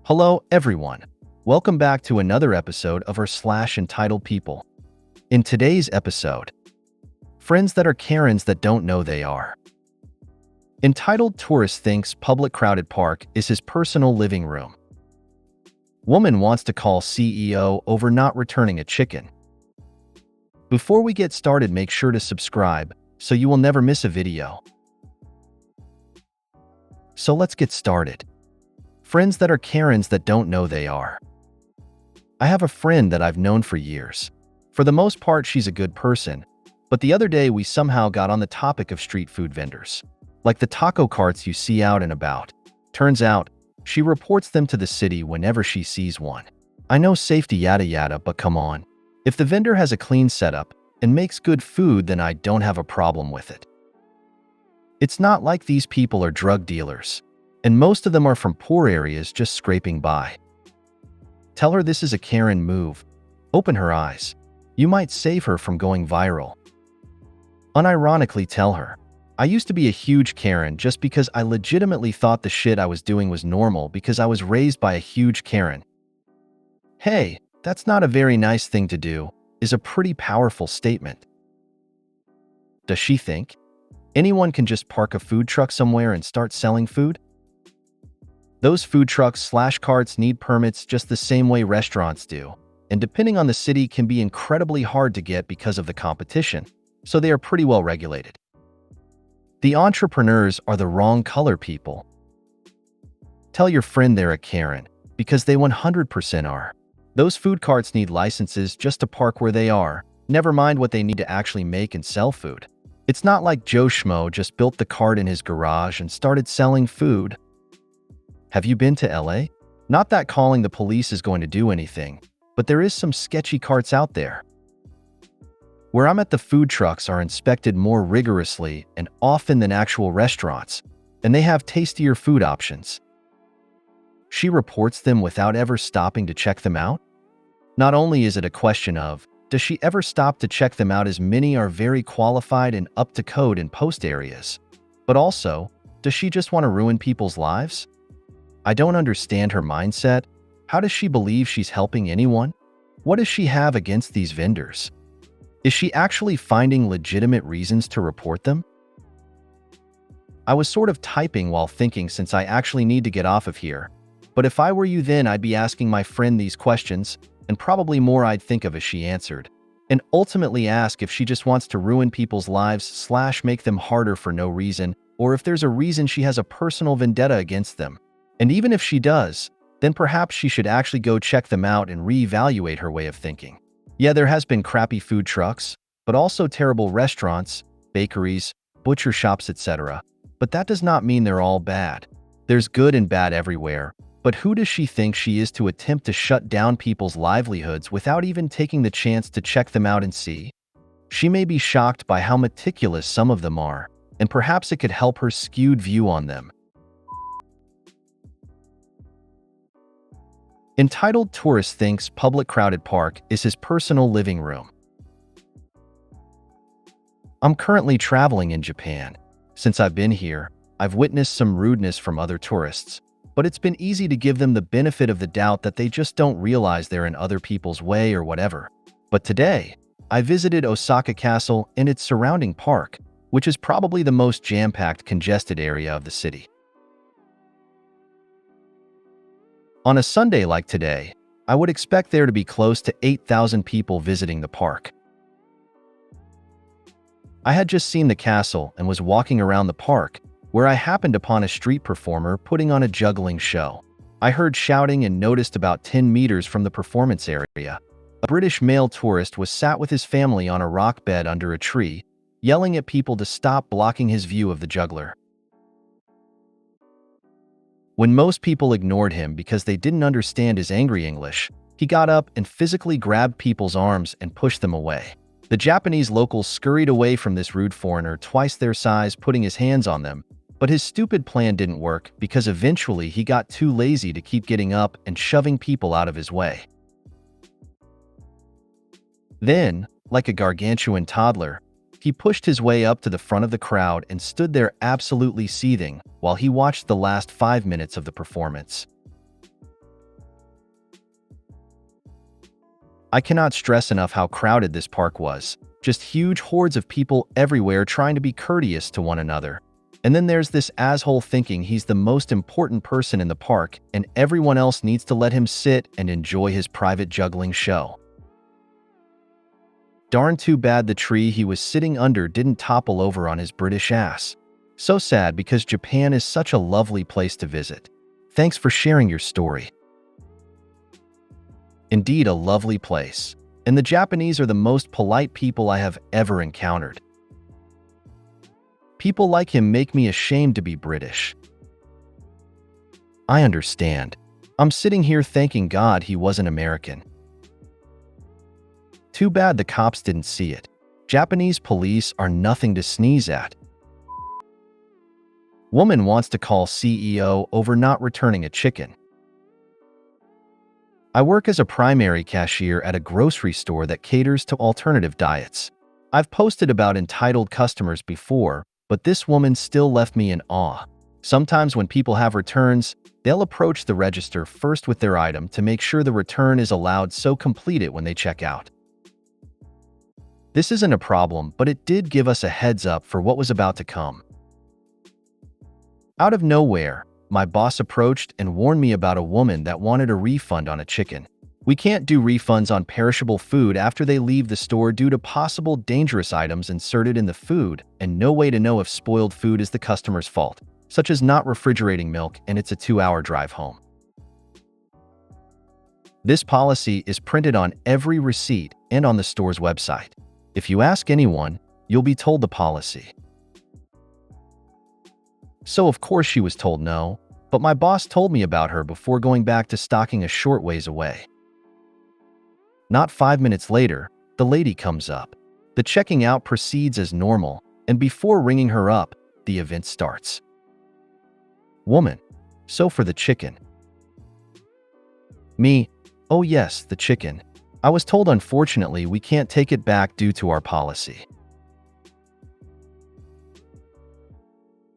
Hello, everyone. Welcome back to another episode of r/slash entitled people. In today's episode, friends that are Karens that don't know they are. Entitled tourist thinks public crowded park is his personal living room. Woman wants to call CEO over not returning a chicken. Before we get started, make sure to subscribe so you will never miss a video. So let's get started. Friends that are Karens that don't know they are. I have a friend that I've known for years. For the most part, she's a good person, but the other day we somehow got on the topic of street food vendors, like the taco carts you see out and about. Turns out, she reports them to the city whenever she sees one. I know safety yada yada, but come on. If the vendor has a clean setup and makes good food, then I don't have a problem with it. It's not like these people are drug dealers, and most of them are from poor areas just scraping by. Tell her this is a Karen move. Open her eyes. You might save her from going viral. Unironically tell her, I used to be a huge Karen just because I legitimately thought the shit I was doing was normal because I was raised by a huge Karen. Hey, that's not a very nice thing to do, is a pretty powerful statement. Does she think anyone can just park a food truck somewhere and start selling food? Those food trucks/carts need permits just the same way restaurants do, and depending on the city can be incredibly hard to get because of the competition, so they are pretty well regulated. The entrepreneurs are the wrong color people. Tell your friend they're a Karen, because they 100% are. Those food carts need licenses just to park where they are, never mind what they need to actually make and sell food. It's not like Joe Schmo just built the cart in his garage and started selling food. Have you been to LA? Not that calling the police is going to do anything, but there is some sketchy carts out there. Where I'm at, the food trucks are inspected more rigorously and often than actual restaurants, and they have tastier food options. She reports them without ever stopping to check them out? Not only is it a question of, does she ever stop to check them out, as many are very qualified and up to code in post areas, but also, does she just want to ruin people's lives? I don't understand her mindset. How does she believe she's helping anyone? What does she have against these vendors? Is she actually finding legitimate reasons to report them? I was sort of typing while thinking, since I actually need to get off of here. But if I were you, then I'd be asking my friend these questions, and probably more I'd think of as she answered. And ultimately ask if she just wants to ruin people's lives/make them harder for no reason, or if there's a reason she has a personal vendetta against them. And even if she does, then perhaps she should actually go check them out and reevaluate her way of thinking. Yeah, there has been crappy food trucks, but also terrible restaurants, bakeries, butcher shops, etc. But that does not mean they're all bad. There's good and bad everywhere. But who does she think she is to attempt to shut down people's livelihoods without even taking the chance to check them out and see? She may be shocked by how meticulous some of them are, and perhaps it could help her skewed view on them. Entitled tourist thinks public crowded park is his personal living room. I'm currently traveling in Japan. Since I've been here, I've witnessed some rudeness from other tourists, but it's been easy to give them the benefit of the doubt that they just don't realize they're in other people's way or whatever. But today, I visited Osaka Castle and its surrounding park, which is probably the most jam-packed, congested area of the city. On a Sunday like today, I would expect there to be close to 8,000 people visiting the park. I had just seen the castle and was walking around the park, where I happened upon a street performer putting on a juggling show. I heard shouting and noticed about 10 meters from the performance area, a British male tourist was sat with his family on a rock bed under a tree, yelling at people to stop blocking his view of the juggler. When most people ignored him because they didn't understand his angry English, he got up and physically grabbed people's arms and pushed them away. The Japanese locals scurried away from this rude foreigner twice their size, putting his hands on them, but his stupid plan didn't work because eventually he got too lazy to keep getting up and shoving people out of his way. Then, like a gargantuan toddler, he pushed his way up to the front of the crowd and stood there absolutely seething while he watched the last 5 minutes of the performance. I cannot stress enough how crowded this park was. Just huge hordes of people everywhere trying to be courteous to one another. And then there's this asshole thinking he's the most important person in the park and everyone else needs to let him sit and enjoy his private juggling show. Darn too bad the tree he was sitting under didn't topple over on his British ass. So sad because Japan is such a lovely place to visit. Thanks for sharing your story. Indeed, a lovely place. And the Japanese are the most polite people I have ever encountered. People like him make me ashamed to be British. I understand. I'm sitting here thanking God he wasn't American. Too bad the cops didn't see it. Japanese police are nothing to sneeze at. Woman wants to call CEO over not returning a chicken. I work as a primary cashier at a grocery store that caters to alternative diets. I've posted about entitled customers before, but this woman still left me in awe. Sometimes when people have returns, they'll approach the register first with their item to make sure the return is allowed, so complete it when they check out. This isn't a problem, but it did give us a heads up for what was about to come. Out of nowhere, my boss approached and warned me about a woman that wanted a refund on a chicken. We can't do refunds on perishable food after they leave the store due to possible dangerous items inserted in the food, and no way to know if spoiled food is the customer's fault, such as not refrigerating milk and it's a 2-hour drive home. This policy is printed on every receipt and on the store's website. If you ask anyone, you'll be told the policy. So of course she was told no, but my boss told me about her before going back to stocking a short ways away. Not 5 minutes later, the lady comes up. The checking out proceeds as normal, and before ringing her up, the event starts. Woman: so for the chicken. Me: oh yes, the chicken. I was told unfortunately we can't take it back due to our policy.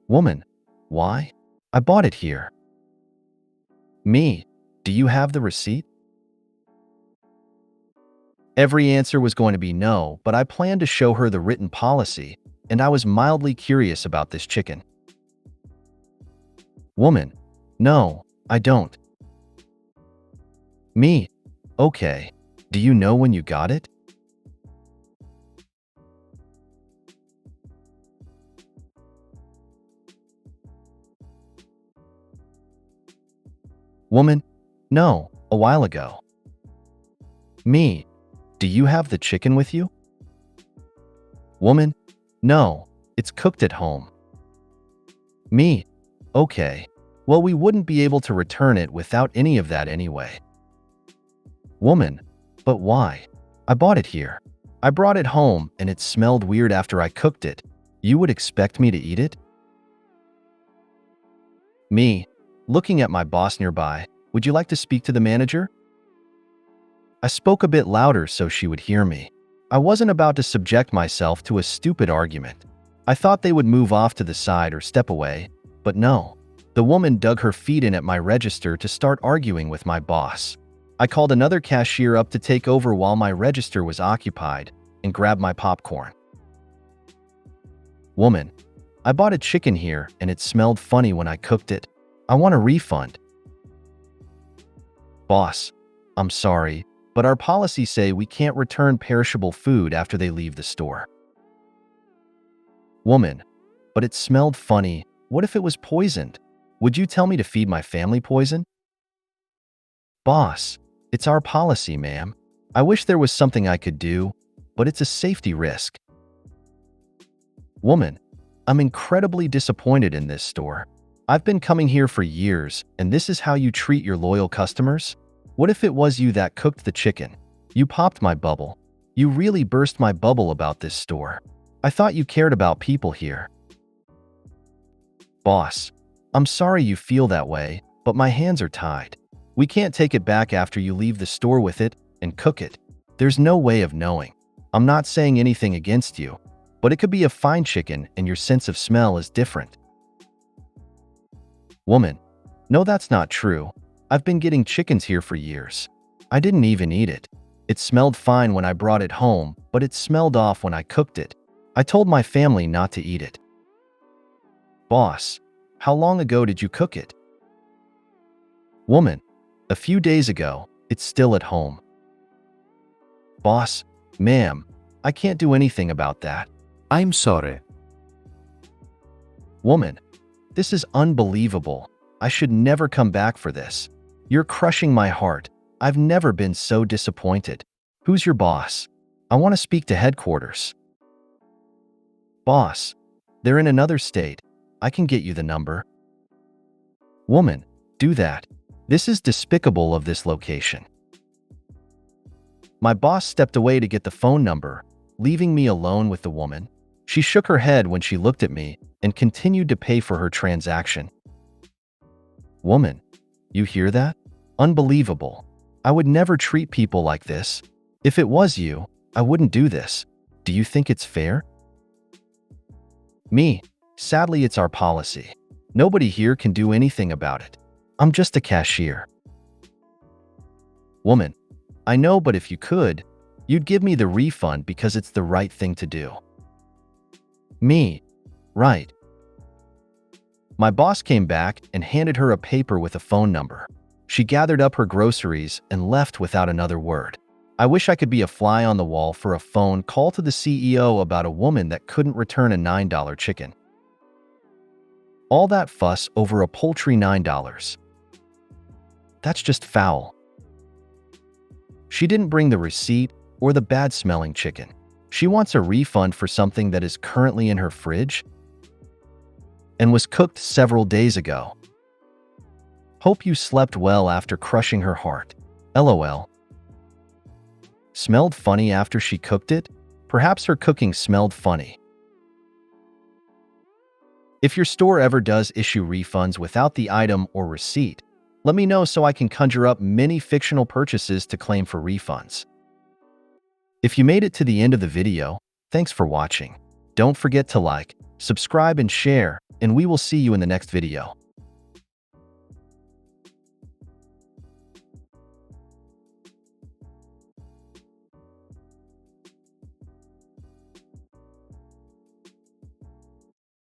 Woman: why? I bought it here. Me: do you have the receipt? Every answer was going to be no, but I planned to show her the written policy, and I was mildly curious about this chicken. Woman: no, I don't. Me: okay. Do you know when you got it? Woman: no, a while ago. Me: do you have the chicken with you? Woman: no, it's cooked at home. Me: okay. Well, we wouldn't be able to return it without any of that anyway. Woman: but why? I bought it here. I brought it home and it smelled weird after I cooked it. You would expect me to eat it? Me, looking at my boss nearby: would you like to speak to the manager? I spoke a bit louder so she would hear me. I wasn't about to subject myself to a stupid argument. I thought they would move off to the side or step away, but no. The woman dug her feet in at my register to start arguing with my boss. I called another cashier up to take over while my register was occupied and grabbed my popcorn. Woman: I bought a chicken here and it smelled funny when I cooked it. I want a refund. Boss: I'm sorry, but our policies say we can't return perishable food after they leave the store. Woman: but it smelled funny. What if it was poisoned? Would you tell me to feed my family poison? Boss: it's our policy, ma'am. I wish there was something I could do, but it's a safety risk. Woman: I'm incredibly disappointed in this store. I've been coming here for years, and this is how you treat your loyal customers? What if it was you that cooked the chicken? You popped my bubble. You really burst my bubble about this store. I thought you cared about people here. Boss: I'm sorry you feel that way, but my hands are tied. We can't take it back after you leave the store with it and cook it. There's no way of knowing. I'm not saying anything against you, but it could be a fine chicken and your sense of smell is different. Woman: no, that's not true. I've been getting chickens here for years. I didn't even eat it. It smelled fine when I brought it home, but it smelled off when I cooked it. I told my family not to eat it. Boss, how long ago did you cook it? Woman, a few days ago. It's still at home. Boss, ma'am, I can't do anything about that. I'm sorry. Woman, this is unbelievable. I should never come back for this. You're crushing my heart. I've never been so disappointed. Who's your boss? I want to speak to headquarters. Boss, they're in another state. I can get you the number. Woman, do that. This is despicable of this location. My boss stepped away to get the phone number, leaving me alone with the woman. She shook her head when she looked at me and continued to pay for her transaction. Woman, you hear that? Unbelievable. I would never treat people like this. If it was you, I wouldn't do this. Do you think it's fair? Me, sadly, it's our policy. Nobody here can do anything about it. I'm just a cashier. Woman, I know, but if you could, you'd give me the refund because it's the right thing to do. Me, right. My boss came back and handed her a paper with a phone number. She gathered up her groceries and left without another word. I wish I could be a fly on the wall for a phone call to the CEO about a woman that couldn't return a $9 chicken. All that fuss over a paltry $9. That's just foul. She didn't bring the receipt or the bad-smelling chicken. She wants a refund for something that is currently in her fridge and was cooked several days ago. Hope you slept well after crushing her heart. LOL. Smelled funny after she cooked it? Perhaps her cooking smelled funny. If your store ever does issue refunds without the item or receipt, let me know so I can conjure up many fictional purchases to claim for refunds. If you made it to the end of the video, thanks for watching. Don't forget to like, subscribe, and share, and we will see you in the next video.